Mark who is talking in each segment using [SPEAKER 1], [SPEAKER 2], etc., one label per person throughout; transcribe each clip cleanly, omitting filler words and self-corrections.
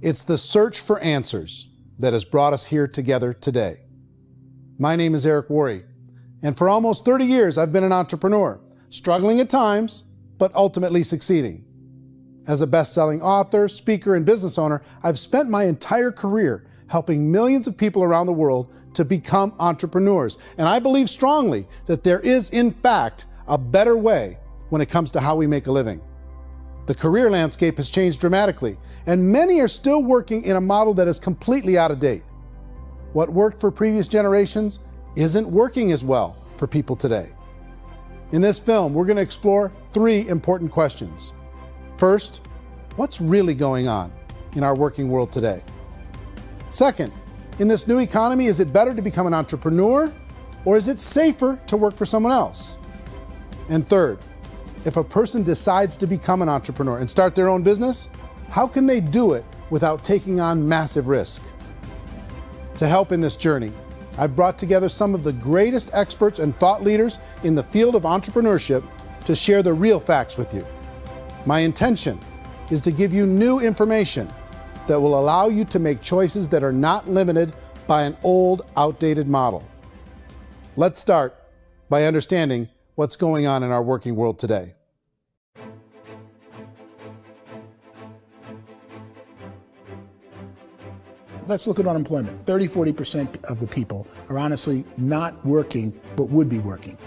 [SPEAKER 1] It's the search for answers that has brought us here together today. My name is Eric Worre, and for almost 30 years I've been an entrepreneur, struggling at times, but ultimately succeeding. As a best-selling author, speaker, and business owner, I've spent my entire career helping millions of people around the world to become entrepreneurs. And I believe strongly that there is, in fact, a better way when it comes to how we make a living. The career landscape has changed dramatically, and many are still working in a model that is completely out of date. What worked for previous generations isn't working as well for people today. In this film, we're going to explore 3 important questions. First, what's really going on in our working world today? Second, in this new economy, is it better to become an entrepreneur, or is it safer to work for someone else? And third, if a person decides to become an entrepreneur and start their own business, how can they do it without taking on massive risk? To help in this journey, I've brought together some of the greatest experts and thought leaders in the field of entrepreneurship to share the real facts with you. My intention is to give you new information that will allow you to make choices that are not limited by an old, outdated model. Let's start by understanding what's going on in our working world today.
[SPEAKER 2] Let's look at unemployment. 30–40% of the people are honestly not working, but would be working.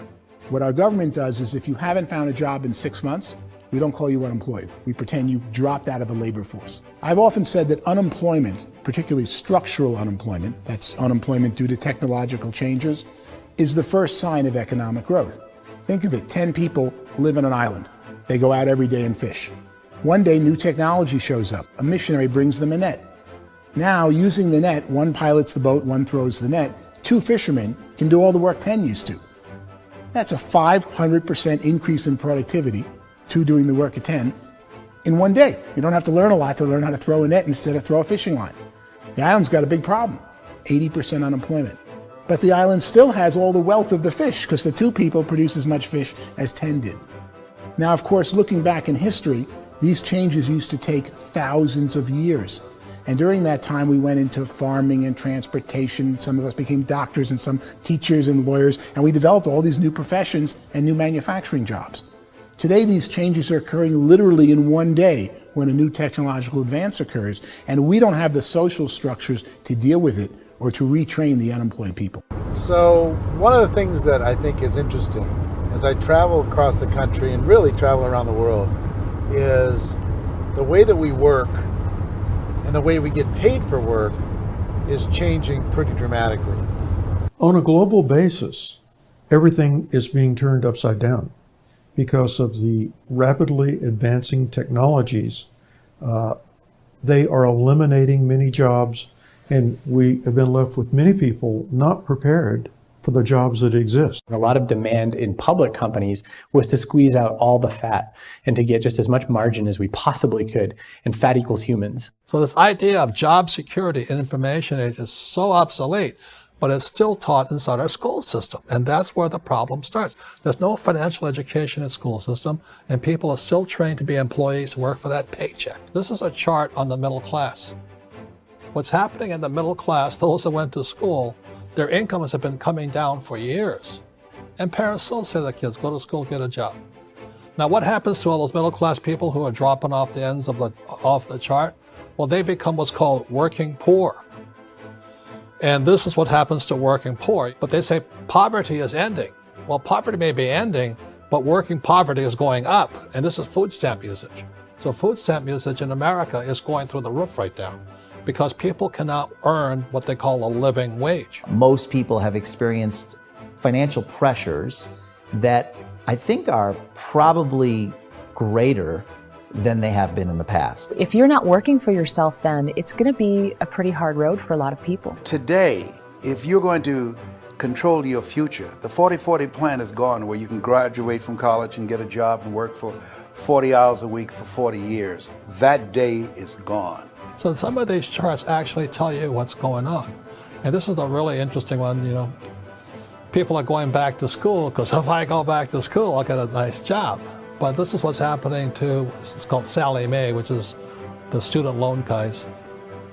[SPEAKER 2] What our government does is if you haven't found a job in 6 months, we don't call you unemployed. We pretend you dropped out of the labor force. I've often said that unemployment, particularly structural unemployment, that's unemployment due to technological changes, is the first sign of economic growth. Think of it, 10 people live on an island. They go out every day and fish. One day, new technology shows up. A missionary brings them a net. Now, using the net, one pilots the boat, one throws the net. 2 fishermen can do all the work 10 used to. That's a 500% increase in productivity, 2 doing the work of 10, in one day. You don't have to learn a lot to learn how to throw a net instead of throw a fishing line. The island's got a big problem, 80% unemployment. But the island still has all the wealth of the fish because the 2 people produce as much fish as 10 did. Now, of course, looking back in history, these changes used to take thousands of years. And during that time, we went into farming and transportation. Some of us became doctors and some teachers and lawyers, and we developed all these new professions and new manufacturing jobs. Today, these changes are occurring literally in one day when a new technological advance occurs, and we don't have the social structures to deal with it or to retrain the unemployed people.
[SPEAKER 3] So one of the things that I think is interesting as I travel across the country and really travel around the world is the way that we work and the way we get paid for work is changing pretty dramatically.
[SPEAKER 4] On a global basis, everything is being turned upside down because of the rapidly advancing technologies. They are eliminating many jobs, and we have been left with many people not prepared for the jobs that exist.
[SPEAKER 5] A lot of demand in public companies was to squeeze out all the fat and to get just as much margin as we possibly could, and fat equals humans.
[SPEAKER 6] So this idea of job security and information age is so obsolete, but it's still taught inside our school system, and that's where the problem starts. There's no financial education in school system, and people are still trained to be employees to work for that paycheck. This is a chart on the middle class. What's happening in the middle class, those that went to school, their incomes have been coming down for years. And parents still say to their kids, go to school, get a job. Now what happens to all those middle class people who are dropping off the ends of the chart? Well, they become what's called working poor. And this is what happens to working poor. But they say poverty is ending. Well, poverty may be ending, but working poverty is going up. And this is food stamp usage. So food stamp usage in America is going through the roof right now, because people cannot earn what they call a living wage.
[SPEAKER 7] Most people have experienced financial pressures that I think are probably greater than they have been in the past.
[SPEAKER 8] If you're not working for yourself, then it's going to be a pretty hard road for a lot of people.
[SPEAKER 9] Today, if you're going to control your future, the 40-40 plan is gone, where you can graduate from college and get a job and work for 40 hours a week for 40 years. That day is gone.
[SPEAKER 6] So some of these charts actually tell you what's going on. And this is a really interesting one, you know. People are going back to school because if I go back to school, I'll get a nice job. But this is what's happening to, it's called Sallie Mae, which is the student loan guys.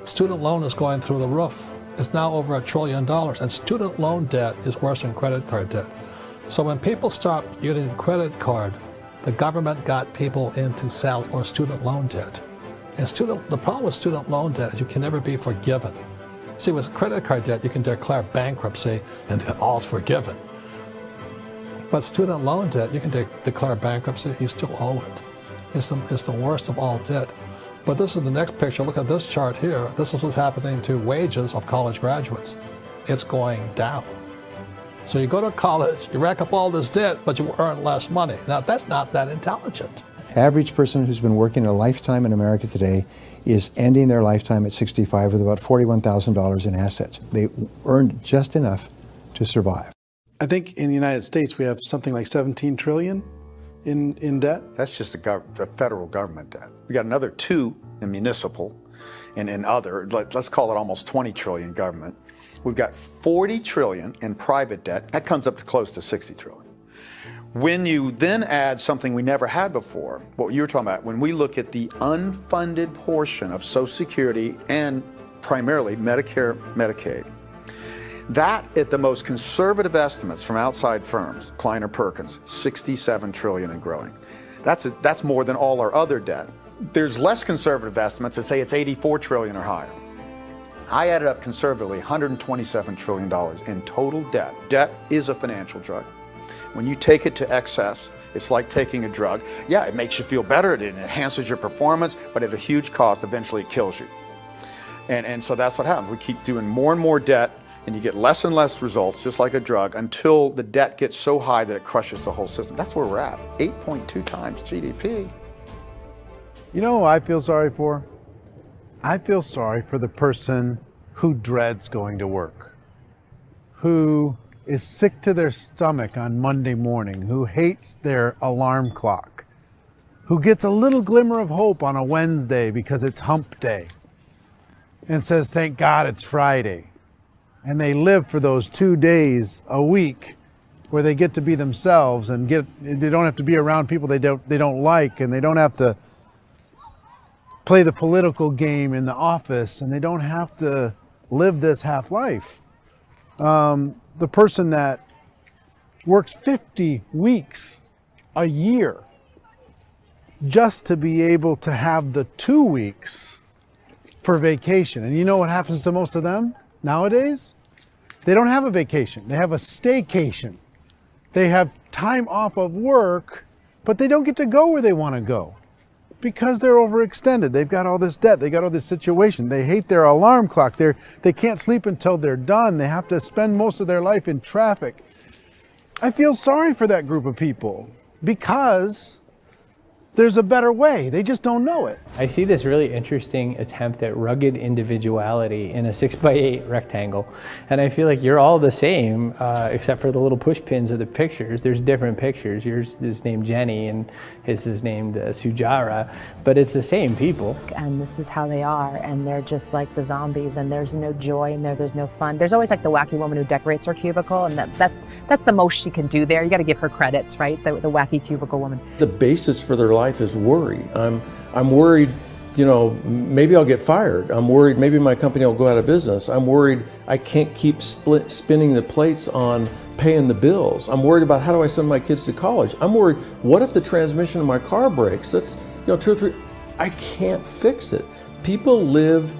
[SPEAKER 6] Student loan is going through the roof. It's now over $1 trillion, and student loan debt is worse than credit card debt. So when people stopped using credit card, the government got people into student loan debt. And the problem with student loan debt is you can never be forgiven. See, with credit card debt, you can declare bankruptcy and all's forgiven. But student loan debt, you can declare bankruptcy, you still owe it. It's the worst of all debt. But this is the next picture. Look at this chart here. This is what's happening to wages of college graduates. It's going down. So you go to college, you rack up all this debt, but you earn less money. Now, that's not that intelligent.
[SPEAKER 10] Average person who's been working a lifetime in America today is ending their lifetime at 65 with about $41,000 in assets. They earned just enough to survive.
[SPEAKER 1] I think in the United States we have something like 17 trillion in debt.
[SPEAKER 11] That's just the federal government debt. We got another 2 in municipal and in other, let's call it almost 20 trillion government. We've got 40 trillion in private debt. That comes up to close to 60 trillion. When you then add something we never had before, what you were talking about, when we look at the unfunded portion of Social Security and primarily Medicare, Medicaid, that at the most conservative estimates from outside firms, Kleiner Perkins, 67 trillion and growing. That's more than all our other debt. There's less conservative estimates that say it's 84 trillion or higher. I added up conservatively $127 trillion in total debt. Debt is a financial drug. When you take it to excess, it's like taking a drug. Yeah, it makes you feel better, it enhances your performance, but at a huge cost, eventually it kills you. And so that's what happens. We keep doing more and more debt, and you get less and less results, just like a drug, until the debt gets so high that it crushes the whole system. That's where we're at, 8.2 times GDP.
[SPEAKER 3] You know who I feel sorry for? I feel sorry for the person who dreads going to work, who is sick to their stomach on Monday morning, who hates their alarm clock, who gets a little glimmer of hope on a Wednesday because it's hump day and says, thank God it's Friday. And they live for those 2 days a week where they get to be themselves and they don't have to be around people they don't like, and they don't have to play the political game in the office, and they don't have to live this half life. The person that works 50 weeks a year just to be able to have the 2 weeks for vacation. And you know what happens to most of them nowadays? They don't have a vacation. They have a staycation. They have time off of work, but they don't get to go where they want to go because they're overextended. They've got all this debt. They got all this situation. They hate their alarm clock. They can't sleep until they're done. They have to spend most of their life in traffic. I feel sorry for that group of people because there's a better way. They just don't know it.
[SPEAKER 5] I see this really interesting attempt at rugged individuality in a 6x8 rectangle. And I feel like you're all the same, except for the little push pins of the pictures. There's different pictures. Yours is named Jenny and his is named Sujara, but it's the same people.
[SPEAKER 8] And this is how they are, and they're just like the zombies, and there's no joy in there, there's no fun. There's always like the wacky woman who decorates her cubicle, and that's the most she can do there. You got to give her credits, right? The wacky cubicle woman.
[SPEAKER 12] The basis for their life is worry. I'm worried, you know, maybe I'll get fired. I'm worried maybe my company will go out of business. I'm worried I can't keep spinning the plates on paying the bills. I'm worried about how do I send my kids to college. I'm worried, what if the transmission of my car breaks? That's, you know, 2 or 3, I can't fix it. People live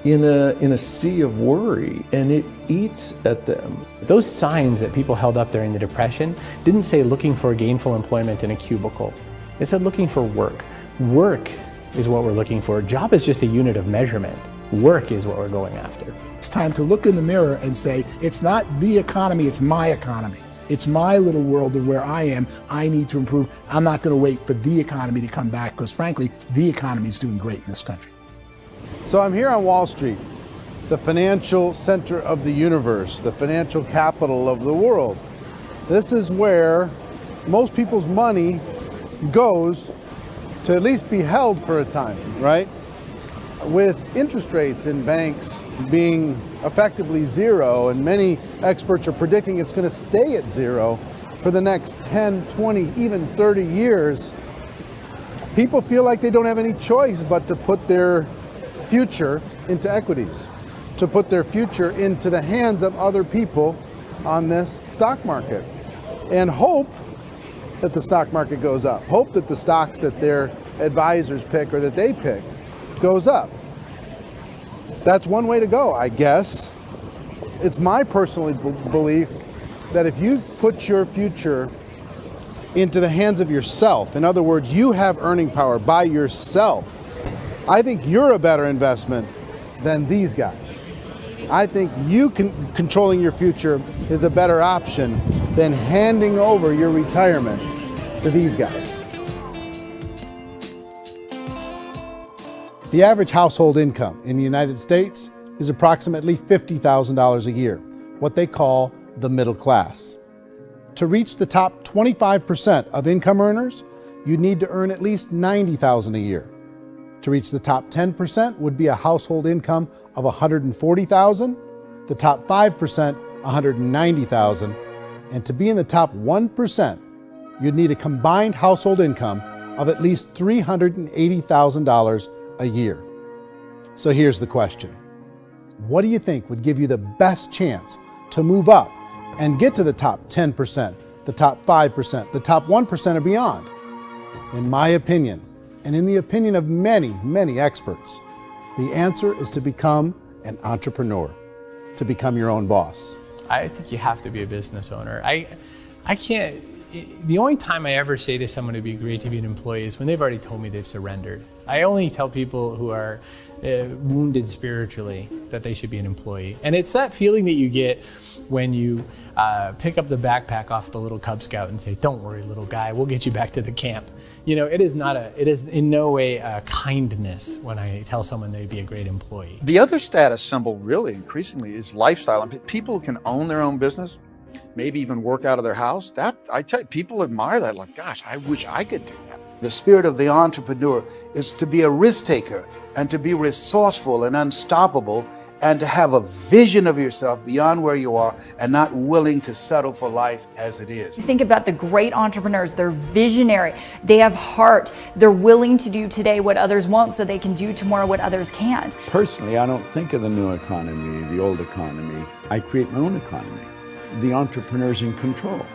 [SPEAKER 12] in a sea of worry, and it eats at them.
[SPEAKER 5] Those signs that people held up during the Depression didn't say looking for gainful employment in a cubicle. It said looking for work. Work is what we're looking for. Job is just a unit of measurement. Work is what we're going after.
[SPEAKER 2] It's time to look in the mirror and say, it's not the economy, it's my economy. It's my little world of where I am. I need to improve. I'm not going to wait for the economy to come back, because frankly, the economy is doing great in this country.
[SPEAKER 3] So I'm here on Wall Street, the financial center of the universe, the financial capital of the world. This is where most people's money goes to at least be held for a time, right? With interest rates in banks being effectively zero, and many experts are predicting it's going to stay at zero for the next 10, 20, even 30 years, people feel like they don't have any choice but to put their future
[SPEAKER 1] into equities, to put their future into the hands of other people on this stock market, and hope that the stock market goes up, hope that the stocks that their advisors pick or that they pick goes up. That's one way to go, I guess. It's my personal belief that if you put your future into the hands of yourself, in other words, you have earning power by yourself, I think you're a better investment than these guys. I think you controlling your future is a better option than handing over your retirement to these guys. The average household income in the United States is approximately $50,000 a year, what they call the middle class. To reach the top 25% of income earners, you'd need to earn at least $90,000 a year. To reach the top 10% would be a household income of $140,000, the top 5%, $190,000, and to be in the top 1%, you'd need a combined household income of at least $380,000 a year. So here's the question. What do you think would give you the best chance to move up and get to the top 10%, the top 5%, the top 1% or beyond? In my opinion, and in the opinion of many, many experts, the answer is to become an entrepreneur, to become your own boss.
[SPEAKER 5] I think you have to be a business owner. I can't, the only time I ever say to someone it'd be great to be an employee is when they've already told me they've surrendered. I only tell people who are wounded spiritually that they should be an employee. And it's that feeling that you get when you pick up the backpack off the little Cub Scout and say, "Don't worry, little guy, we'll get you back to the camp." You know, it is in no way a kindness when I tell someone they'd be a great employee.
[SPEAKER 11] The other status symbol really increasingly is lifestyle. I mean, people can own their own business, maybe even work out of their house. That, I tell you, people admire that. Like, gosh, I wish I could do that.
[SPEAKER 9] The spirit of the entrepreneur is to be a risk taker and to be resourceful and unstoppable and to have a vision of yourself beyond where you are and not willing to settle for life as it is.
[SPEAKER 13] Think about the great entrepreneurs. They're visionary. They have heart. They're willing to do today what others won't so they can do tomorrow what others can't.
[SPEAKER 14] Personally, I don't think of the new economy, the old economy. I create my own economy. The entrepreneur's in control.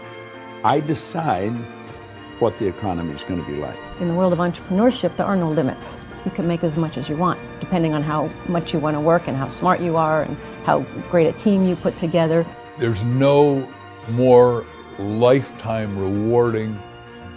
[SPEAKER 14] I decide what the economy is going to be like.
[SPEAKER 15] In the world of entrepreneurship, there are no limits. You can make as much as you want, depending on how much you want to work and how smart you are and how great a team you put together.
[SPEAKER 16] There's no more lifetime rewarding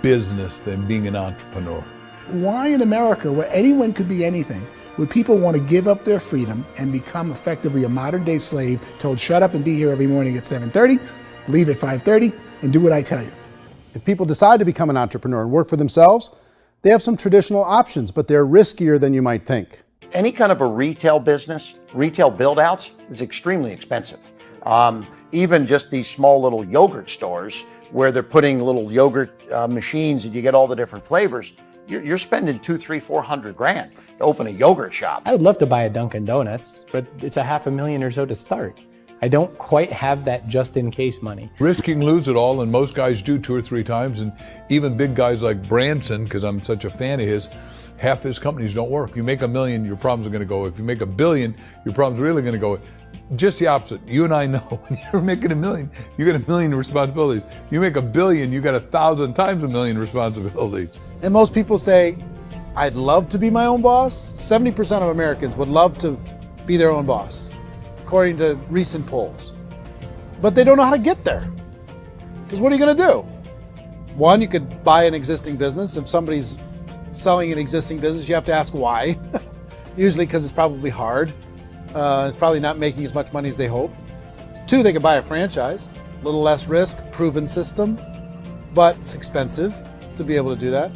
[SPEAKER 16] business than being an entrepreneur.
[SPEAKER 2] Why in America, where anyone could be anything, would people want to give up their freedom and become effectively a modern-day slave, told shut up and be here every morning at 7:30, leave at 5:30, and do what I tell you?
[SPEAKER 1] If people decide to become an entrepreneur and work for themselves, they have some traditional options, but they're riskier than you might think.
[SPEAKER 17] Any kind of a retail business, retail build-outs is extremely expensive. Even just these small little yogurt stores where they're putting little yogurt machines and you get all the different flavors, you're spending $200,000, $300,000, $400,000 to open a yogurt shop.
[SPEAKER 5] I would love to buy a Dunkin' Donuts, but it's $500,000 or so to start. I don't quite have that just in case money.
[SPEAKER 16] Risking lose it all, and most guys do 2 or 3 times, and even big guys like Branson, because I'm such a fan of his, half his companies don't work. If you make $1 million, your problems are going to go. If you make $1 billion, your problems are really going to go. Just the opposite. You and I know when you're making $1 million, you get $1 million responsibilities. You make $1 billion, you got 1,000 times $1 million responsibilities.
[SPEAKER 1] And most people say, I'd love to be my own boss. 70% of Americans would love to be their own boss, according to recent polls. But they don't know how to get there. Because what are you going to do? One, you could buy an existing business. If somebody's selling an existing business, you have to ask why. Usually because it's probably hard. It's probably not making as much money as they hope. 2, they could buy a franchise. A little less risk, proven system, but it's expensive to be able to do that.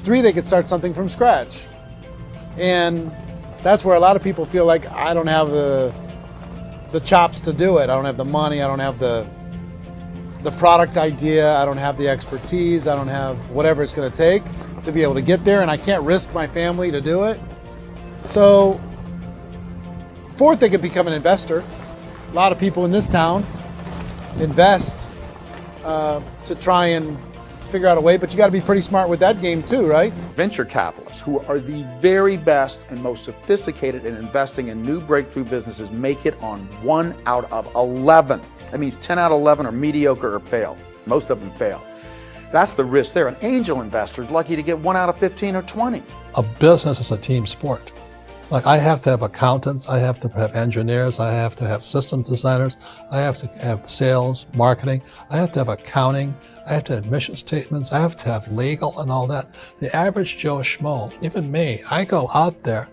[SPEAKER 1] 3, they could start something from scratch. And that's where a lot of people feel like, I don't have the chops to do it. I don't have the money. I don't have the product idea. I don't have the expertise. I don't have whatever it's going to take to be able to get there, and I can't risk my family to do it. So, 4th, they could become an investor. A lot of people in this town invest to try and
[SPEAKER 3] figure out a way, but you got to be pretty smart with that game too, right?
[SPEAKER 11] Venture capitalists, who are the very best and most sophisticated in investing in new breakthrough businesses, make it on 1 out of 11. That means 10 out of 11 are mediocre or fail. Most of them fail. That's the risk there. An angel investor is lucky to get 1 out of 15 or 20.
[SPEAKER 6] A business is a team sport. Like, I have to have accountants, I have to have engineers, I have to have systems designers, I have to have sales, marketing, I have to have accounting, I have to have mission statements, I have to have legal and all that. The average Joe Schmo, even me, I go out there,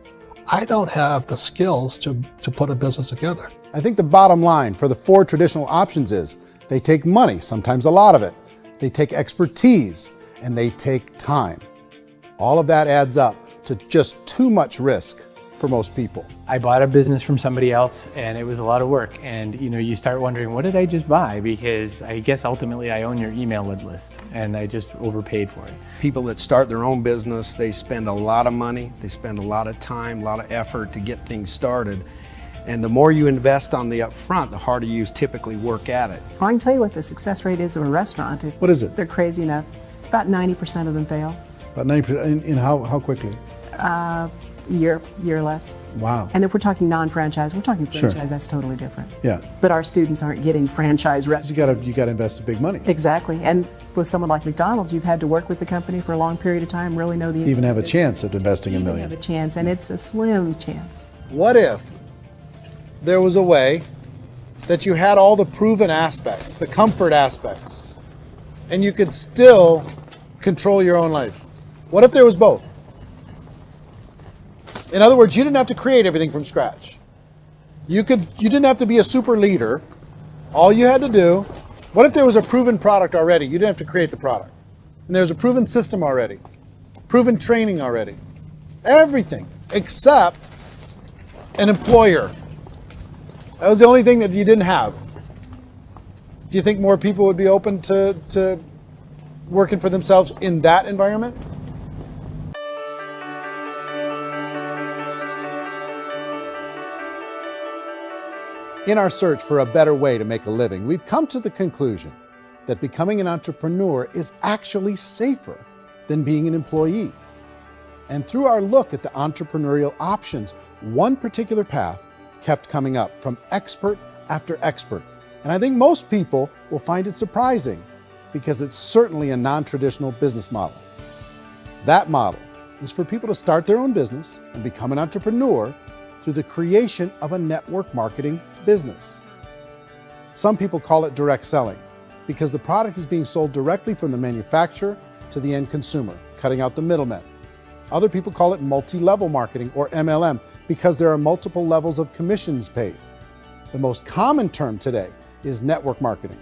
[SPEAKER 6] I don't have the skills to put a business together.
[SPEAKER 1] I think the bottom line for the 4 traditional options is they take money, sometimes a lot of it. They take expertise, and they take time. All of that adds up to just too much risk for most people.
[SPEAKER 5] I bought a business from somebody else and it was a lot of work. And you start wondering, what did I just buy? Because I guess ultimately I own your email list and I just overpaid for it.
[SPEAKER 18] People that start their own business, they spend a lot of money, they spend a lot of time, a lot of effort to get things started. And the more you invest on the upfront, the harder you typically work at it.
[SPEAKER 19] I can tell you what the success rate is of a restaurant.
[SPEAKER 1] What is it?
[SPEAKER 19] They're crazy enough. About 90% of them fail.
[SPEAKER 1] About 90%, in how quickly?
[SPEAKER 19] Year less.
[SPEAKER 1] Wow.
[SPEAKER 19] And if we're talking non-franchise, we're talking franchise,
[SPEAKER 1] Sure.
[SPEAKER 19] That's totally different.
[SPEAKER 1] Yeah.
[SPEAKER 19] But our students aren't getting franchise restaurants.
[SPEAKER 1] You got to invest big money.
[SPEAKER 19] Exactly. And with someone like McDonald's, you've had to work with the company for a long period of time, really know the
[SPEAKER 1] Even have a
[SPEAKER 19] business.
[SPEAKER 1] chance at investing $1 million.
[SPEAKER 19] Have a chance, and it's a slim chance.
[SPEAKER 1] What if there was a way that you had all the proven aspects, the comfort aspects, and you could still control your own life? What if there was both? In other words, you didn't have to create everything from scratch. You didn't have to be a super leader. All you had to do, what if there was a proven product already? You didn't have to create the product. And there's a proven system already, proven training already. Everything except an employer. That was the only thing that you didn't have. Do you think more people would be open to working for themselves in that environment? In our search for a better way to make a living, we've come to the conclusion that becoming an entrepreneur is actually safer than being an employee. And through our look at the entrepreneurial options, one particular path kept coming up from expert after expert. And I think most people will find it surprising because it's certainly a non-traditional business model. That model is for people to start their own business and become an entrepreneur through the creation of a network marketing business. Some people call it direct selling because the product is being sold directly from the manufacturer to the end consumer, cutting out the middlemen. Other people call it multi-level marketing, or MLM, because there are multiple levels of commissions paid. The most common term today is network marketing,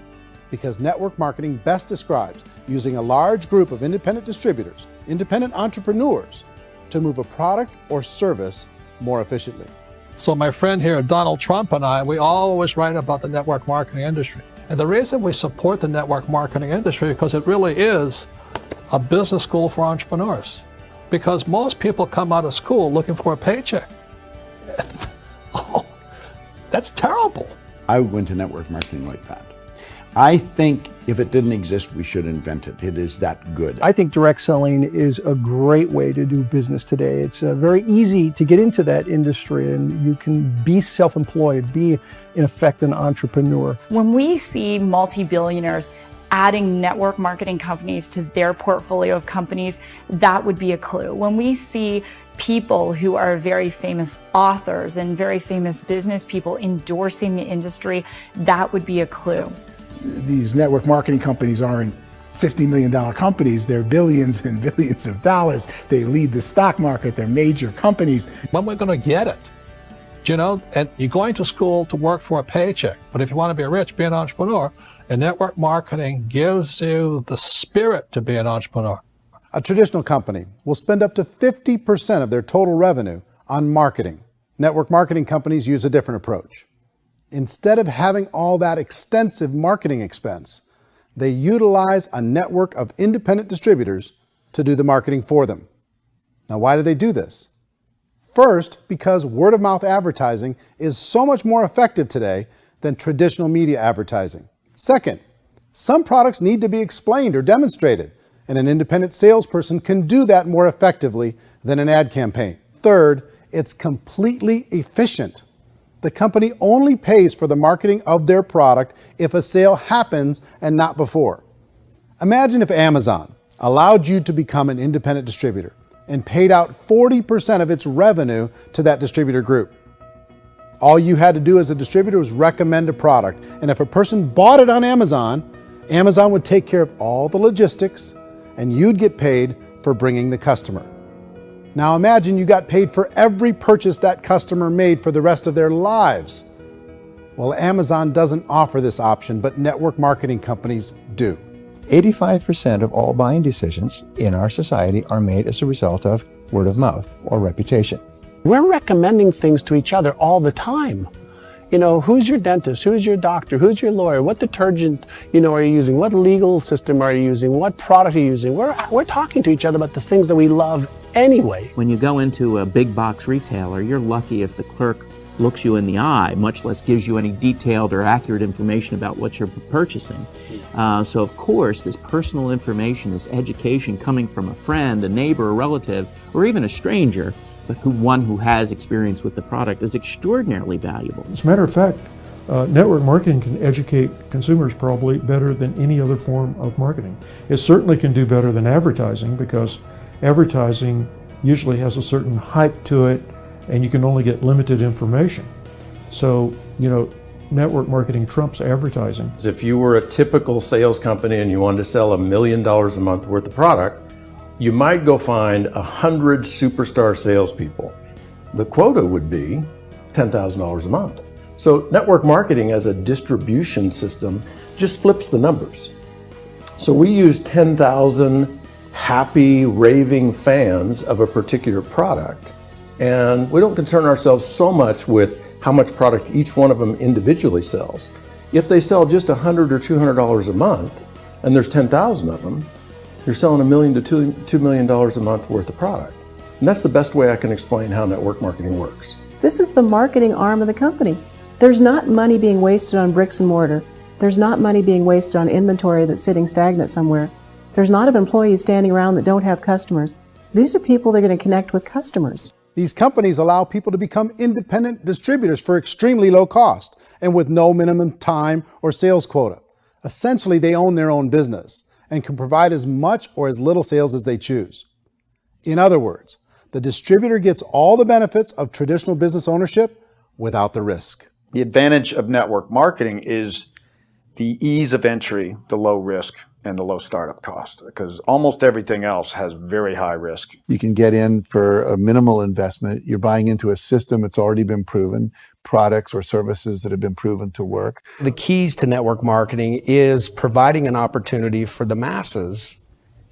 [SPEAKER 1] because network marketing best describes using a large group of independent distributors, independent entrepreneurs, to move a product or service more efficiently.
[SPEAKER 6] So my friend here, Donald Trump, and I, we always write about the network marketing industry. And the reason we support the network marketing industry is because it really is a business school for entrepreneurs. Because most people come out of school looking for a paycheck. Oh, that's terrible.
[SPEAKER 14] I went to network marketing like that. I think if it didn't exist, we should invent it. It is that good.
[SPEAKER 20] I think direct selling is a great way to do business today. It's very easy to get into that industry, and you can be self-employed, be in effect an entrepreneur.
[SPEAKER 13] When we see multi-billionaires adding network marketing companies to their portfolio of companies, that would be a clue. When we see people who are very famous authors and very famous business people endorsing the industry, that would be a clue.
[SPEAKER 2] These network marketing companies aren't $50 million companies, they're billions and billions of dollars. They lead the stock market, they're major companies.
[SPEAKER 6] When we're going to get it? You know, and you're going to school to work for a paycheck, but if you want to be rich, be an entrepreneur, and network marketing gives you the spirit to be an entrepreneur.
[SPEAKER 1] A traditional company will spend up to 50% of their total revenue on marketing. Network marketing companies use a different approach. Instead of having all that extensive marketing expense, they utilize a network of independent distributors to do the marketing for them. Now, why do they do this? First, because word-of-mouth advertising is so much more effective today than traditional media advertising. Second, some products need to be explained or demonstrated and an independent salesperson can do that more effectively than an ad campaign. Third, it's completely efficient. The company only pays for the marketing of their product if a sale happens and not before. Imagine if Amazon allowed you to become an independent distributor and paid out 40% of its revenue to that distributor group. All you had to do as a distributor was recommend a product, and if a person bought it on Amazon, Amazon would take care of all the logistics and you'd get paid for bringing the customer. Now imagine you got paid for every purchase that customer made for the rest of their lives. Well, Amazon doesn't offer this option, but network marketing companies do.
[SPEAKER 10] 85% of all buying decisions in our society are made as a result of word of mouth or reputation.
[SPEAKER 21] We're recommending things to each other all the time. You know, who's your dentist? Who's your doctor? Who's your lawyer? What detergent, are you using? What legal system are you using? What product are you using? We're talking to each other about the things that we love anyway.
[SPEAKER 22] When you go into a big box retailer, you're lucky if the clerk looks you in the eye, much less gives you any detailed or accurate information about what you're purchasing. So of course, this personal information, this education coming from a friend, a neighbor, a relative, or even a stranger, but one who has experience with the product is extraordinarily valuable.
[SPEAKER 4] As a matter of fact, network marketing can educate consumers probably better than any other form of marketing. It certainly can do better than advertising, because advertising usually has a certain hype to it and you can only get limited information. So, network marketing trumps advertising.
[SPEAKER 12] If you were a typical sales company and you wanted to sell $1 million a month worth of product, you might go find 100 superstar salespeople. The quota would be $10,000 a month. So network marketing as a distribution system just flips the numbers. So we use 10,000 happy, raving fans of a particular product, and we don't concern ourselves so much with how much product each one of them individually sells. If they sell just $100 or $200 a month, and there's 10,000 of them, you're selling $1 million to $2 million a month worth of product. And that's the best way I can explain how network marketing works.
[SPEAKER 19] This is the marketing arm of the company. There's not money being wasted on bricks and mortar. There's not money being wasted on inventory that's sitting stagnant somewhere. There's not of employees standing around that don't have customers. These are people that are going to connect with customers.
[SPEAKER 1] These companies allow people to become independent distributors for extremely low cost and with no minimum time or sales quota. Essentially, they own their own business and can provide as much or as little sales as they choose. In other words, the distributor gets all the benefits of traditional business ownership without the risk.
[SPEAKER 11] The advantage of network marketing is the ease of entry, the low risk, and the low startup cost, because almost everything else has very high risk.
[SPEAKER 23] You can get in for a minimal investment. You're buying into a system that's already been proven, products or services that have been proven to work.
[SPEAKER 18] The keys to network marketing is providing an opportunity for the masses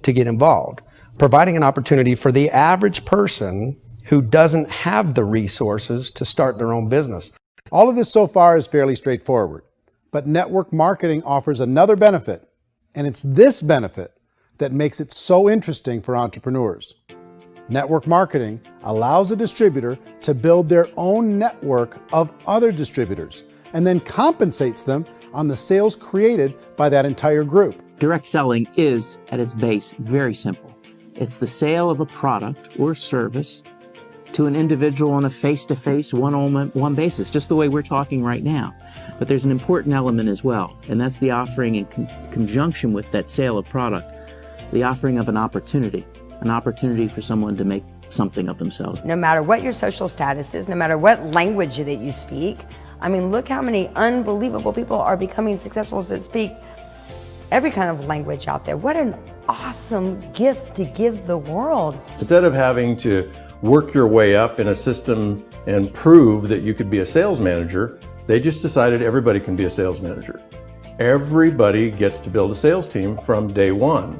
[SPEAKER 18] to get involved, providing an opportunity for the average person who doesn't have the resources to start their own business.
[SPEAKER 1] All of this so far is fairly straightforward, but network marketing offers another benefit, and it's this benefit that makes it so interesting for entrepreneurs. Network marketing allows a distributor to build their own network of other distributors and then compensates them on the sales created by that entire group.
[SPEAKER 22] Direct selling is, at its base, very simple. It's the sale of a product or service to an individual on a face-to-face, one-on-one basis, just the way we're talking right now. But there's an important element as well, and that's the offering in conjunction with that sale of product, the offering of an opportunity for someone to make something of themselves.
[SPEAKER 24] No matter what your social status is, no matter what language that you speak, I mean, look how many unbelievable people are becoming successful that speak every kind of language out there. What an awesome gift to give the world.
[SPEAKER 12] Instead of having to work your way up in a system and prove that you could be a sales manager, they just decided everybody can be a sales manager. Everybody gets to build a sales team from day one.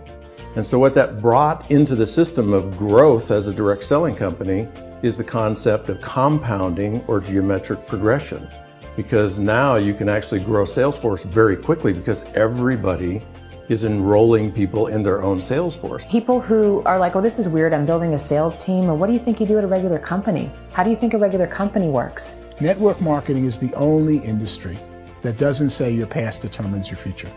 [SPEAKER 12] And so what that brought into the system of growth as a direct selling company is the concept of compounding or geometric progression. Because now you can actually grow sales force very quickly because everybody is enrolling people in their own sales force.
[SPEAKER 8] People who are like, oh, this is weird, I'm building a sales team, or what do you think you do at a regular company? How do you think a regular company works?
[SPEAKER 2] Network marketing is the only industry that doesn't say your past determines your future.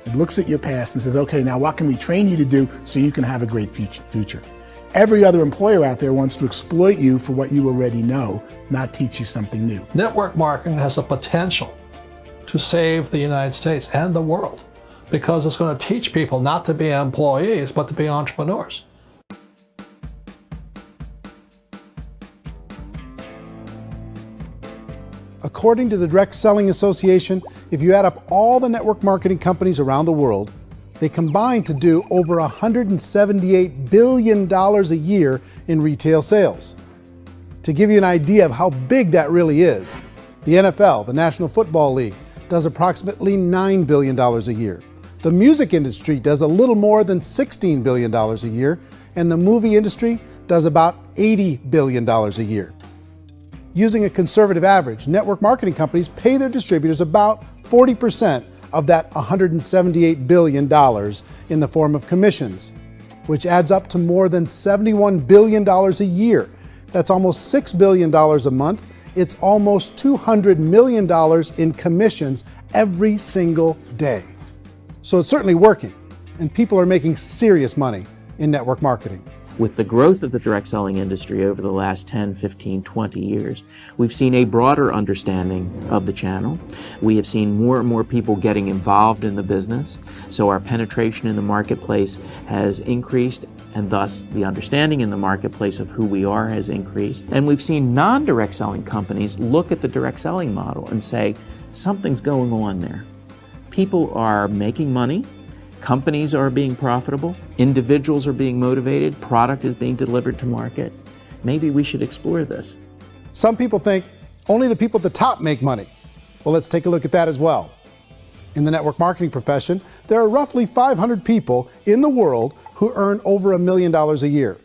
[SPEAKER 2] It looks at your past and says, okay, now what can we train you to do so you can have a great future? Every other employer out there wants to exploit you for what you already know, not teach you something new.
[SPEAKER 6] Network marketing has the potential to save the United States and the world because it's going to teach people not to be employees, but to be entrepreneurs.
[SPEAKER 1] According to the Direct Selling Association, if you add up all the network marketing companies around the world, they combine to do over $178 billion a year in retail sales. To give you an idea of how big that really is, the NFL, the National Football League, does approximately $9 billion a year. The music industry does a little more than $16 billion a year, and the movie industry does about $80 billion a year. Using a conservative average, network marketing companies pay their distributors about 40% of that $178 billion in the form of commissions, which adds up to more than $71 billion a year. That's almost $6 billion a month. It's almost $200 million in commissions every single day. So it's certainly working, and people are making serious money in network marketing.
[SPEAKER 22] With the growth of the direct selling industry over the last 10, 15, 20 years, we've seen a broader understanding of the channel. We have seen more and more people getting involved in the business, so our penetration in the marketplace has increased, and thus the understanding in the marketplace of who we are has increased. And we've seen non-direct selling companies look at the direct selling model and say, something's going on there. People are making money. Companies are being profitable, individuals are being motivated, product is being delivered to market. Maybe we should explore this.
[SPEAKER 1] Some people think only the people at the top make money. Well, let's take a look at that as well. In the network marketing profession, there are roughly 500 people in the world who earn over $1 million a year.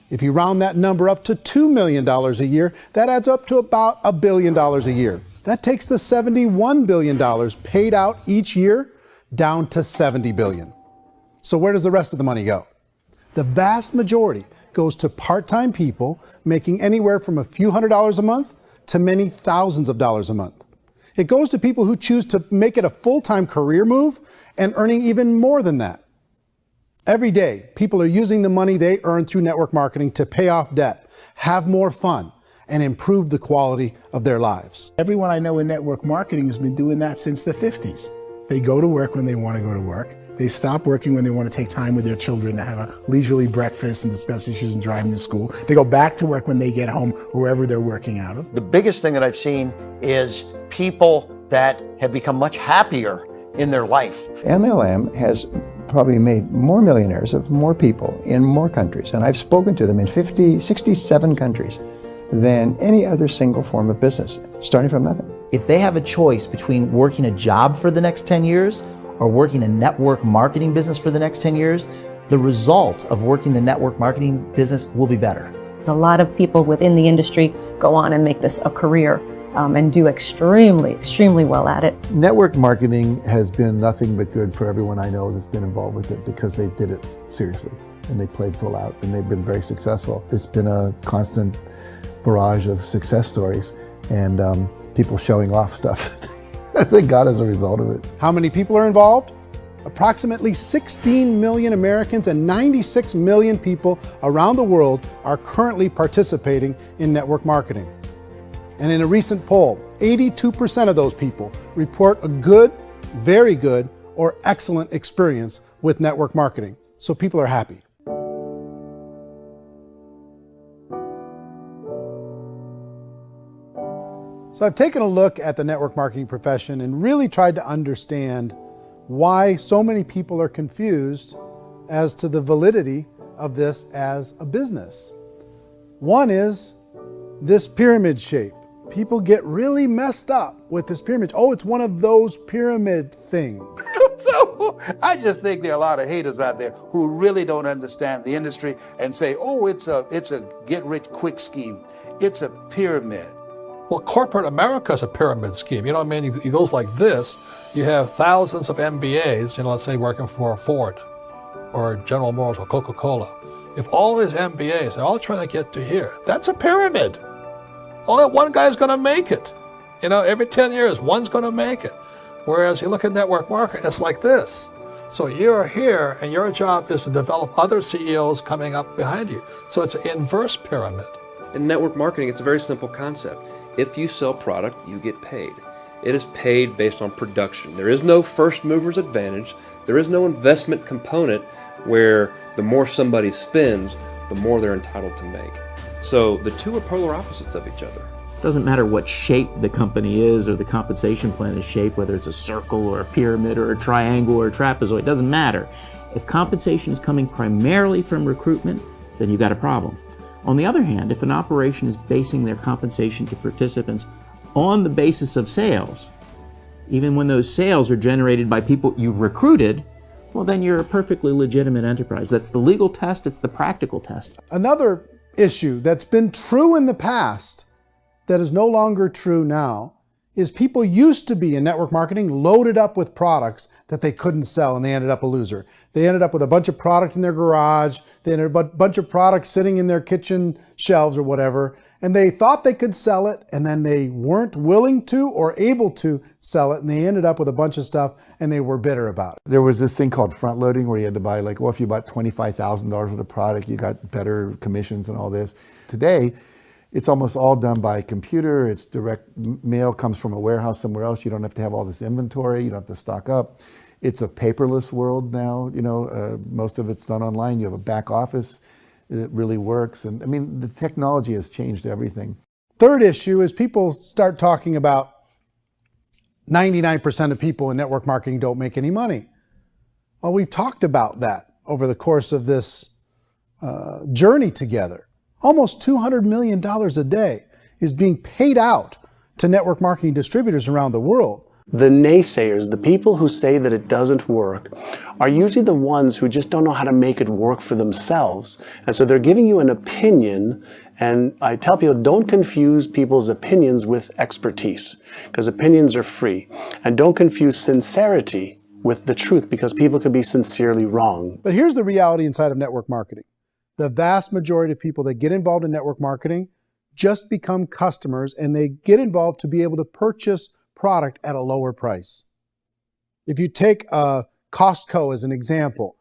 [SPEAKER 1] If you round that number up to $2 million a year, that adds up to about $1 billion a year. That takes the $71 billion paid out each year down to $70 billion. So where does the rest of the money go? The vast majority goes to part-time people making anywhere from a few $100s a month to many thousands of dollars a month. It goes to people who choose to make it a full-time career move and earning even more than that. Every day, people are using the money they earn through network marketing to pay off debt, have more fun, and improve the quality of their lives.
[SPEAKER 2] Everyone I know in network marketing has been doing that since the 50s. They go to work when they want to go to work. They stop working when they want to take time with their children to have a leisurely breakfast and discuss issues and drive them to school. They go back to work when they get home, wherever they're working out of.
[SPEAKER 7] The biggest thing that I've seen is people that have become much happier in their life.
[SPEAKER 10] MLM has probably made more millionaires of more people in more countries, and I've spoken to them in 67 countries, than any other single form of business, starting from nothing.
[SPEAKER 9] If they have a choice between working a job for the next 10 years or working a network marketing business for the next 10 years, the result of working the network marketing business will be better.
[SPEAKER 15] A lot of people within the industry go on and make this a career and do extremely well at it.
[SPEAKER 23] Network marketing has been nothing but good for everyone I know that's been involved with it because they did it seriously and they played full out and they've been very successful. It's been a constant barrage of success stories and people showing off stuff that they got as a result of it.
[SPEAKER 1] How many people are involved? Approximately 16 million Americans and 96 million people around the world are currently participating in network marketing. And in a recent poll, 82% of those people report a good, very good, or excellent experience with network marketing. So people are happy. So I've taken a look at the network marketing profession and really tried to understand why so many people are confused as to the validity of this as a business. One is this pyramid shape. People get really messed up with this pyramid. Oh, it's one of those pyramid things.
[SPEAKER 17] So I just think there are a lot of haters out there who really don't understand the industry and say, oh, it's a get-rich-quick scheme. It's a pyramid.
[SPEAKER 6] Well, corporate America is a pyramid scheme. You know what I mean? It goes like this. You have thousands of MBAs, let's say working for Ford or General Motors or Coca-Cola. If all these MBAs are all trying to get to here, that's a pyramid. Only one guy's going to make it. Every 10 years, one's going to make it. Whereas you look at network marketing, it's like this. So you're here, and your job is to develop other CEOs coming up behind you. So it's an inverse pyramid.
[SPEAKER 3] In network marketing, it's a very simple concept. If you sell product, you get paid. It is paid based on production. There is no first mover's advantage. There is no investment component where the more somebody spends, the more they're entitled to make. So the two are polar opposites of each other.
[SPEAKER 22] Doesn't matter what shape the company is or the compensation plan is shaped, whether it's a circle or a pyramid or a triangle or a trapezoid, it doesn't matter. If compensation is coming primarily from recruitment, then you've got a problem. On the other hand, if an operation is basing their compensation to participants on the basis of sales, even when those sales are generated by people you've recruited, well, then you're a perfectly legitimate enterprise. That's the legal test, it's the practical test.
[SPEAKER 1] Another issue that's been true in the past that is no longer true now is people used to be in network marketing loaded up with products that they couldn't sell, and they ended up a loser. They ended up with a bunch of product in their garage, they ended up with a bunch of products sitting in their kitchen shelves or whatever, and they thought they could sell it, and then they weren't willing to or able to sell it, and they ended up with a bunch of stuff, and they were bitter about it.
[SPEAKER 23] There was this thing called front loading where you had to buy, like, well, if you bought $25,000 worth of product, you got better commissions and all this. Today, it's almost all done by computer. It's direct mail, comes from a warehouse somewhere else. You don't have to have all this inventory. You don't have to stock up. It's a paperless world now. You know, most of it's done online. You have a back office. It really works. And I mean, the technology has changed everything.
[SPEAKER 1] Third issue is people start talking about 99% of people in network marketing don't make any money. Well, we've talked about that over the course of this journey together. Almost $200 million a day is being paid out to network marketing distributors around the world.
[SPEAKER 21] The naysayers, the people who say that it doesn't work, are usually the ones who just don't know how to make it work for themselves. And so they're giving you an opinion, and I tell people, don't confuse people's opinions with expertise, because opinions are free. And don't confuse sincerity with the truth, because people can be sincerely wrong.
[SPEAKER 1] But here's the reality inside of network marketing. The vast majority of people that get involved in network marketing just become customers, and they get involved to be able to purchase product at a lower price. If you take Costco as an example,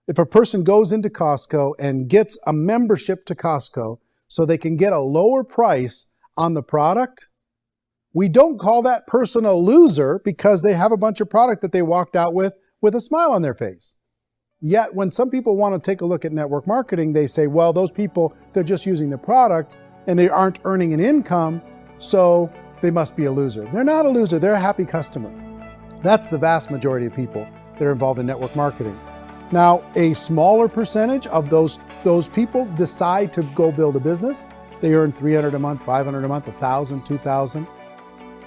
[SPEAKER 1] if a person goes into Costco and gets a membership to Costco so they can get a lower price on the product, we don't call that person a loser because they have a bunch of product that they walked out with a smile on their face. Yet when some people want to take a look at network marketing, they say, well, those people, they're just using the product and they aren't earning an income, so they must be a loser. They're not a loser, they're a happy customer. That's the vast majority of people that are involved in network marketing. Now, a smaller percentage of those people decide to go build a business. They earn $300 a month, $500 a month, $1,000, $2,000.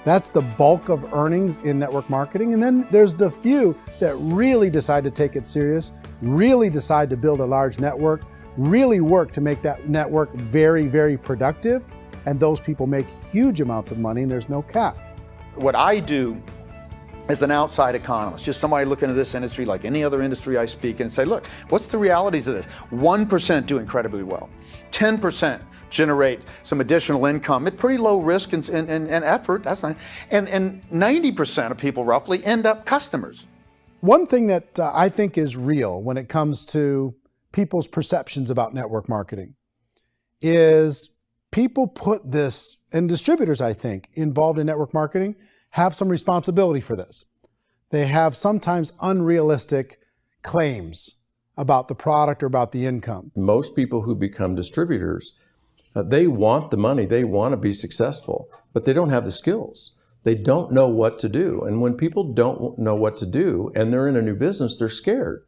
[SPEAKER 1] That's the bulk of earnings in network marketing. And then there's the few that really decide to take it serious, really decide to build a large network, really work to make that network very, very productive. And those people make huge amounts of money, and there's no cap.
[SPEAKER 11] What I do as an outside economist, just somebody looking at this industry like any other industry I speak and say, look, what's the realities of this? 1% do incredibly well. 10% generate some additional income at pretty low risk and effort. That's not, and 90% of people roughly end up customers.
[SPEAKER 1] One thing that I think is real when it comes to people's perceptions about network marketing is people put this, and distributors, I think, involved in network marketing have some responsibility for this. They have sometimes unrealistic claims about the product or about the income.
[SPEAKER 12] Most people who become distributors, they want the money, they want to be successful, but they don't have the skills. They don't know what to do. And when people don't know what to do and they're in a new business, they're scared.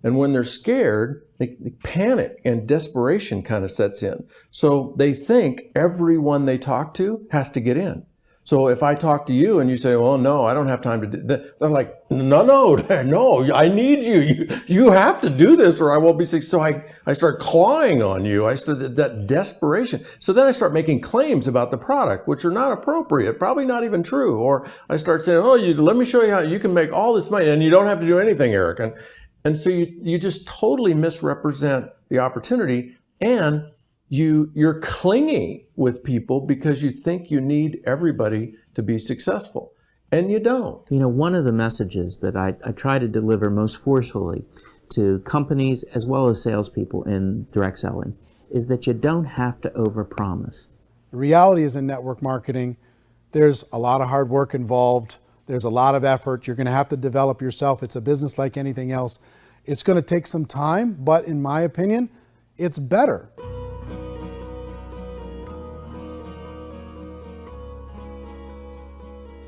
[SPEAKER 12] And when they're scared, they panic and desperation kind of sets in. So they think everyone they talk to has to get in. So if I talk to you and you say, well, no, I don't have time to do that, they're like, no, I need you. You have to do this or I won't be successful. So I start clawing on you. I start that desperation. So then I start making claims about the product, which are not appropriate, probably not even true. Or I start saying, oh, let me show you how you can make all this money and you don't have to do anything, Eric. And so you just totally misrepresent the opportunity, and you're clingy with people because you think you need everybody to be successful. and you don't.
[SPEAKER 22] You know, one of the messages that I try to deliver most forcefully to companies as well as salespeople in direct selling is that you don't have to overpromise.
[SPEAKER 1] The reality is in network marketing, there's a lot of hard work involved. There's a lot of effort. You're going to have to develop yourself. It's a business like anything else. It's going to take some time, but in my opinion, it's better.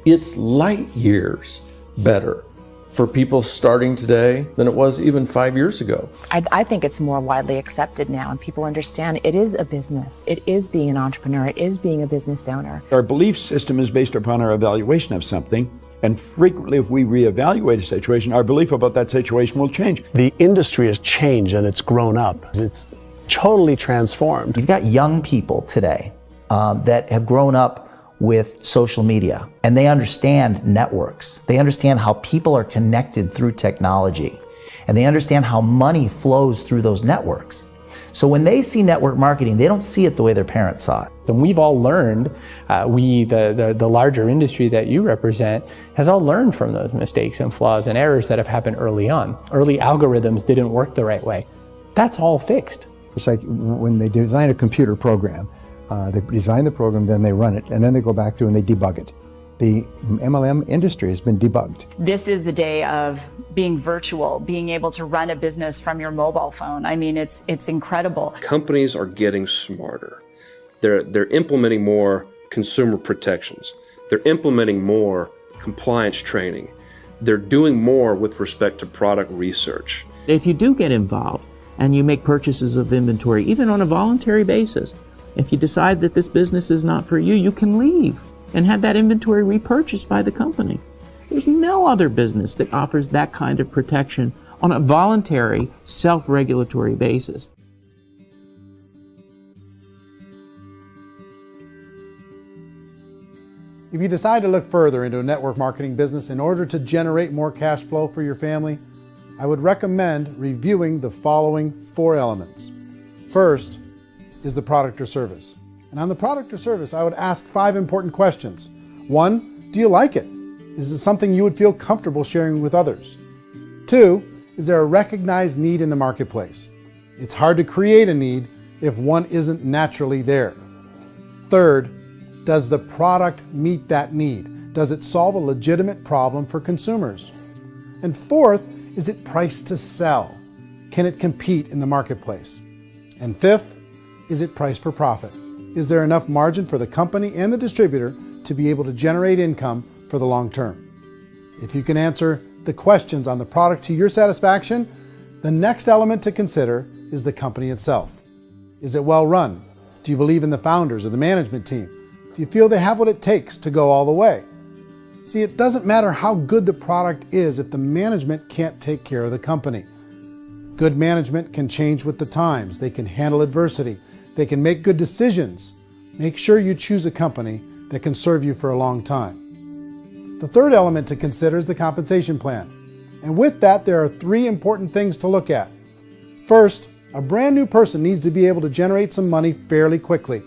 [SPEAKER 12] It's light years better for people starting today than it was even 5 years ago.
[SPEAKER 8] I think it's more widely accepted now, and people understand it is a business. It is being an entrepreneur. It is being a business owner.
[SPEAKER 5] Our belief system is based upon our evaluation of something, and frequently if we reevaluate a situation, our belief about that situation will change.
[SPEAKER 21] The industry has changed and it's grown up. It's totally transformed.
[SPEAKER 9] You've got young people today that have grown up with social media, and they understand networks. They understand how people are connected through technology, and they understand how money flows through those networks. So when they see network marketing, they don't see it the way their parents saw it.
[SPEAKER 14] And we've all learned, the larger industry that you represent, has all learned from those mistakes and flaws and errors that have happened early on. Early algorithms didn't work the right way. That's all fixed.
[SPEAKER 10] It's like when they design a computer program, they design the program, then they run it, and then they go back through and they debug it. The MLM industry has been debugged.
[SPEAKER 13] This is the day of being virtual, being able to run a business from your mobile phone. I mean, it's incredible.
[SPEAKER 3] Companies are getting smarter. They're implementing more consumer protections. They're implementing more compliance training. They're doing more with respect to product research.
[SPEAKER 22] If you do get involved and you make purchases of inventory, even on a voluntary basis, if you decide that this business is not for you, you can leave and have that inventory repurchased by the company. There's no other business that offers that kind of protection on a voluntary, self-regulatory basis.
[SPEAKER 1] If you decide to look further into a network marketing business in order to generate more cash flow for your family, I would recommend reviewing the following 4 elements. First is the product or service. And on the product or service, I would ask 5 important questions. 1, do you like it? Is it something you would feel comfortable sharing with others? 2, is there a recognized need in the marketplace? It's hard to create a need if one isn't naturally there. 3rd, does the product meet that need? Does it solve a legitimate problem for consumers? And 4th, is it priced to sell? Can it compete in the marketplace? And 5th, is it priced for profit? Is there enough margin for the company and the distributor to be able to generate income for the long term? If you can answer the questions on the product to your satisfaction, the next element to consider is the company itself. Is it well run? Do you believe in the founders or the management team? Do you feel they have what it takes to go all the way? See, it doesn't matter how good the product is if the management can't take care of the company. Good management can change with the times. They can handle adversity. They can make good decisions. Make sure you choose a company that can serve you for a long time. The third element to consider is the compensation plan. And with that, there are 3 important things to look at. First, a brand new person needs to be able to generate some money fairly quickly.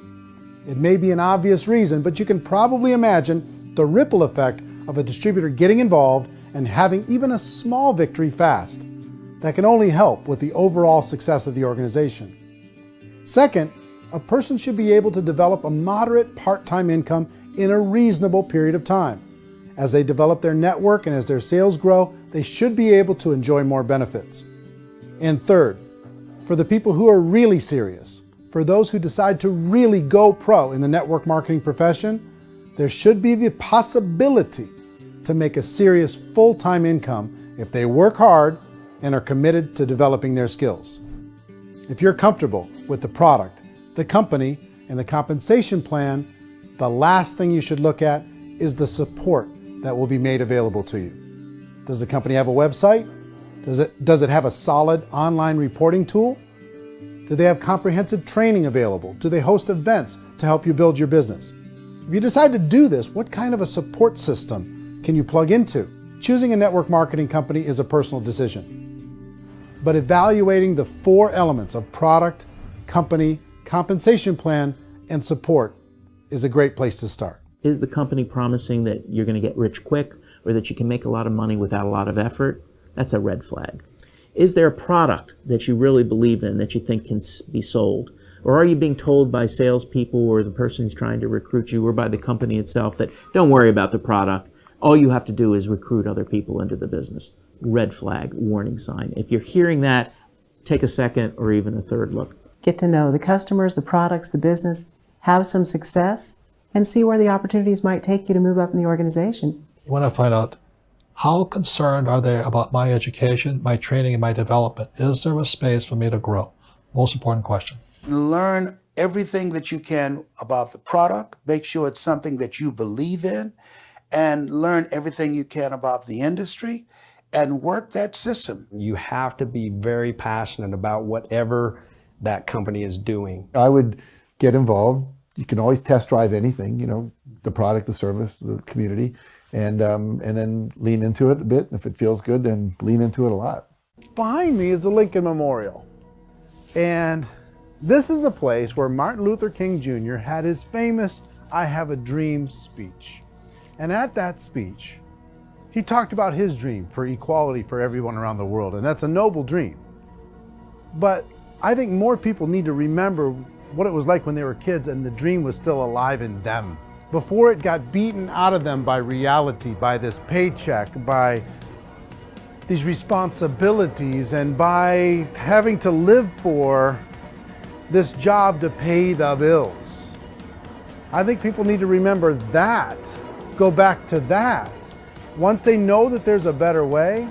[SPEAKER 1] It may be an obvious reason, but you can probably imagine the ripple effect of a distributor getting involved and having even a small victory fast. That can only help with the overall success of the organization. Second, a person should be able to develop a moderate part-time income in a reasonable period of time. As they develop their network and as their sales grow, they should be able to enjoy more benefits. And third, for the people who are really serious, for those who decide to really go pro in the network marketing profession, there should be the possibility to make a serious full-time income if they work hard and are committed to developing their skills. If you're comfortable with the product, the company, and the compensation plan, the last thing you should look at is the support that will be made available to you. Does the company have a website? Does it have a solid online reporting tool? Do they have comprehensive training available? Do they host events to help you build your business? If you decide to do this, what kind of a support system can you plug into? Choosing a network marketing company is a personal decision. But evaluating the 4 elements of product, company, compensation plan, and support is a great place to start.
[SPEAKER 22] Is the company promising that you're going to get rich quick or that you can make a lot of money without a lot of effort? That's a red flag. Is there a product that you really believe in that you think can be sold? Or are you being told by salespeople or the person who's trying to recruit you or by the company itself that don't worry about the product, all you have to do is recruit other people into the business? Red flag, warning sign. If you're hearing that, take a second or even a third look.
[SPEAKER 4] Get to know the customers, the products, the business, have some success, and see where the opportunities might take you to move up in the organization.
[SPEAKER 6] You want to find out how concerned are they about my education, my training, and my development? Is there a space for me to grow? Most important question.
[SPEAKER 17] Learn everything that you can about the product. Make sure it's something that you believe in, and learn everything you can about the industry and work that system.
[SPEAKER 18] You have to be very passionate about whatever that company is doing.
[SPEAKER 23] I would get involved. You can always test drive anything, the product, the service, the community, and then lean into it a bit. If it feels good, then lean into it a lot.
[SPEAKER 1] Behind me is the Lincoln Memorial. And this is a place where Martin Luther King Jr. had his famous "I Have a Dream" speech. And at that speech, he talked about his dream for equality for everyone around the world, and that's a noble dream. But I think more people need to remember what it was like when they were kids and the dream was still alive in them, before it got beaten out of them by reality, by this paycheck, by these responsibilities, and by having to live for this job to pay the bills. I think people need to remember that, go back to that. Once they know that there's a better way,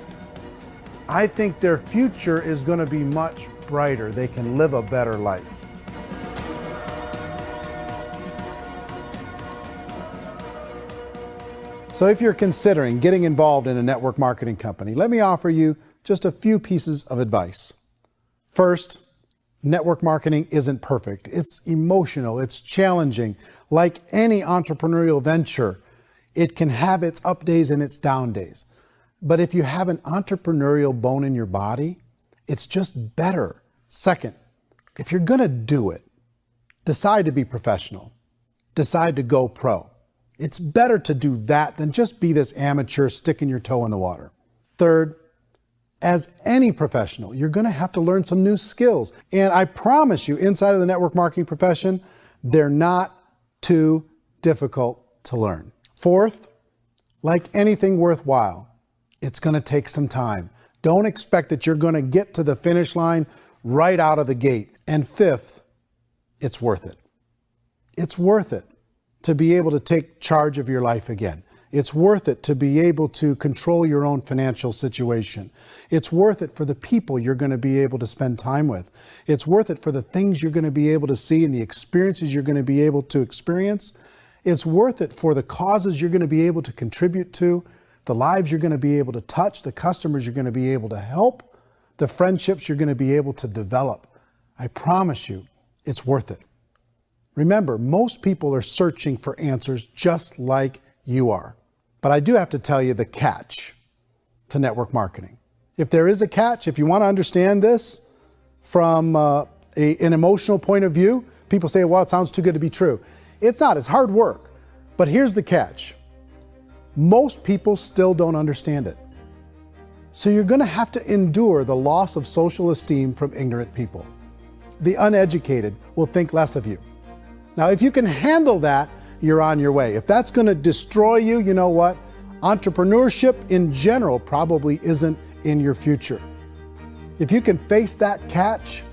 [SPEAKER 1] I think their future is going to be much brighter. They can live a better life. So if you're considering getting involved in a network marketing company, let me offer you just a few pieces of advice. First, network marketing isn't perfect. It's emotional, it's challenging. Like any entrepreneurial venture, it can have its up days and its down days. But if you have an entrepreneurial bone in your body, it's just better. Second, if you're gonna do it, decide to be professional. Decide to go pro. It's better to do that than just be this amateur sticking your toe in the water. Third, as any professional, you're gonna have to learn some new skills. And I promise you, inside of the network marketing profession, they're not too difficult to learn. Fourth, like anything worthwhile, it's gonna take some time. Don't expect that you're gonna get to the finish line right out of the gate. And fifth, it's worth it. It's worth it to be able to take charge of your life again. It's worth it to be able to control your own financial situation. It's worth it for the people you're going to be able to spend time with. It's worth it for the things you're going to be able to see and the experiences you're going to be able to experience. It's worth it for the causes you're going to be able to contribute to, the lives you're going to be able to touch, the customers you're going to be able to help, the friendships you're going to be able to develop. I promise you, it's worth it. Remember, most people are searching for answers just like you are. But I do have to tell you the catch to network marketing. If there is a catch, if you want to understand this from an emotional point of view, people say, well, it sounds too good to be true. It's not, it's hard work. But here's the catch. Most people still don't understand it. So you're going to have to endure the loss of social esteem from ignorant people. The uneducated will think less of you. Now, if you can handle that, you're on your way. If that's going to destroy you, you know what? Entrepreneurship in general probably isn't in your future. If you can face that catch,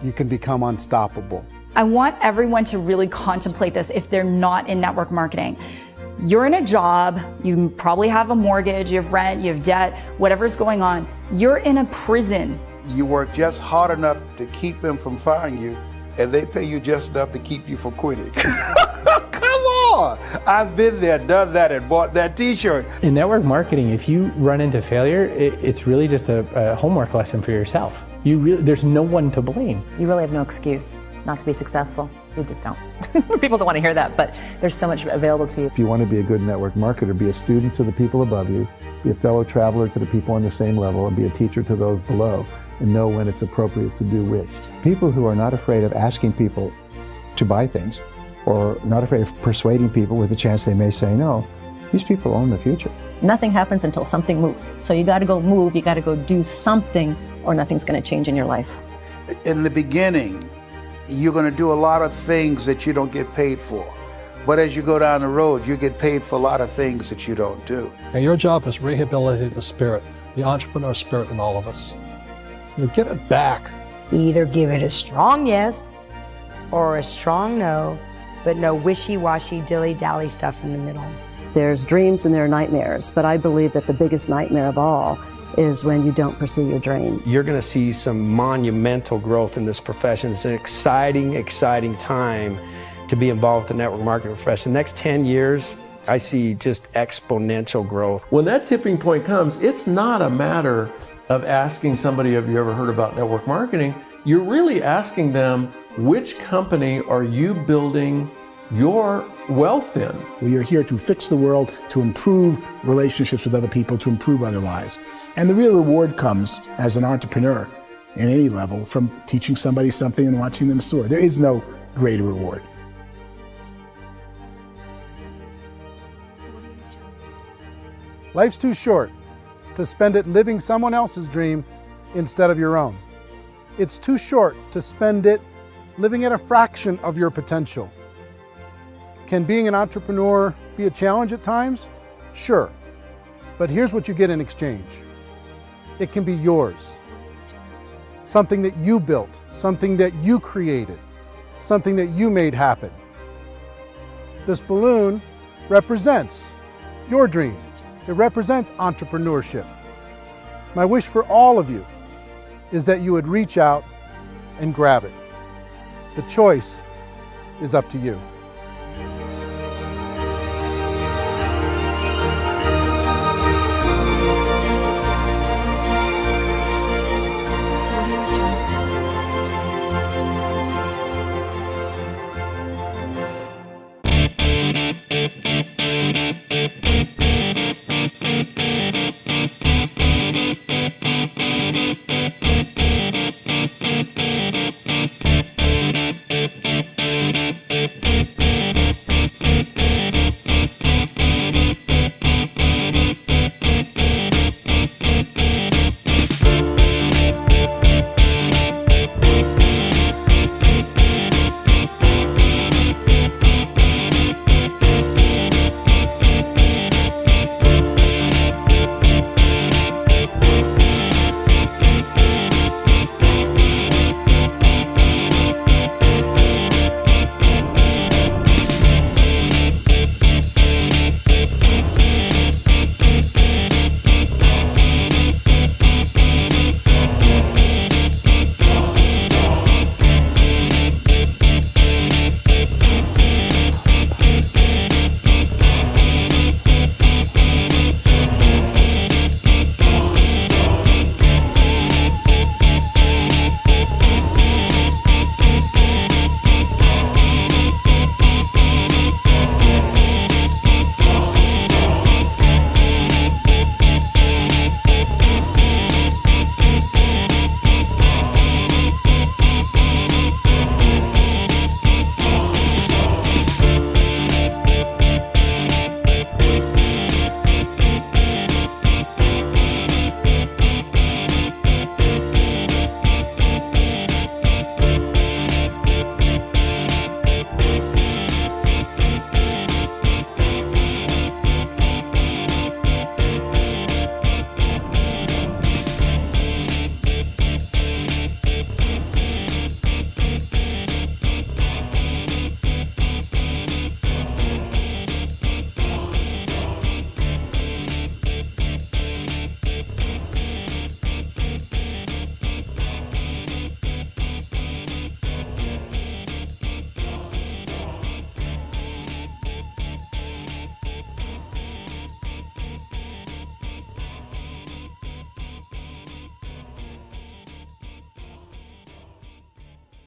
[SPEAKER 1] you can become unstoppable.
[SPEAKER 13] I want everyone to really contemplate this if they're not in network marketing. You're in a job, you probably have a mortgage, you have rent, you have debt, whatever's going on. You're in a prison.
[SPEAKER 17] You work just hard enough to keep them from firing you, and they pay you just enough to keep you from quitting. Come on! I've been there, done that, and bought that t-shirt.
[SPEAKER 14] In network marketing, if you run into failure, it's really just a homework lesson for yourself. There's no one to blame.
[SPEAKER 8] You really have no excuse not to be successful. You just don't. People don't want to hear that, but there's so much available to you.
[SPEAKER 23] If you want to be a good network marketer, be a student to the people above you, be a fellow traveler to the people on the same level, and be a teacher to those below, and know when it's appropriate to do which. People who are not afraid of asking people to buy things
[SPEAKER 10] or not afraid of persuading people with a chance they may say no. These people own the future.
[SPEAKER 15] Nothing happens until something moves. So you got to go move, you got to go do something, or nothing's going to change in your life.
[SPEAKER 17] In the beginning, you're going to do a lot of things that you don't get paid for. But as you go down the road, you get paid for a lot of things that you don't do.
[SPEAKER 6] And your job is rehabilitate the spirit, the entrepreneur spirit in all of us. You get it back.
[SPEAKER 16] Either give it a strong yes or a strong no, but no wishy-washy, dilly-dally stuff in the middle.
[SPEAKER 4] There's dreams and there are nightmares, but I believe that the biggest nightmare of all is when you don't pursue your dream.
[SPEAKER 18] You're going to see some monumental growth in this profession. It's an exciting, exciting time to be involved with the network marketing profession. The next 10 years, I see just exponential growth.
[SPEAKER 12] When that tipping point comes, it's not a matter of asking somebody, have you ever heard about network marketing? You're really asking them, which company are you building your wealth in?
[SPEAKER 2] We are here to fix the world, to improve relationships with other people, to improve other lives. And the real reward comes as an entrepreneur in any level from teaching somebody something and watching them soar. There is no greater reward.
[SPEAKER 1] Life's too short to spend it living someone else's dream instead of your own. It's too short to spend it living at a fraction of your potential. Can being an entrepreneur be a challenge at times? Sure. But here's what you get in exchange. It can be yours. Something that you built, something that you created, something that you made happen. This balloon represents your dream. It represents entrepreneurship. My wish for all of you is that you would reach out and grab it. The choice is up to you.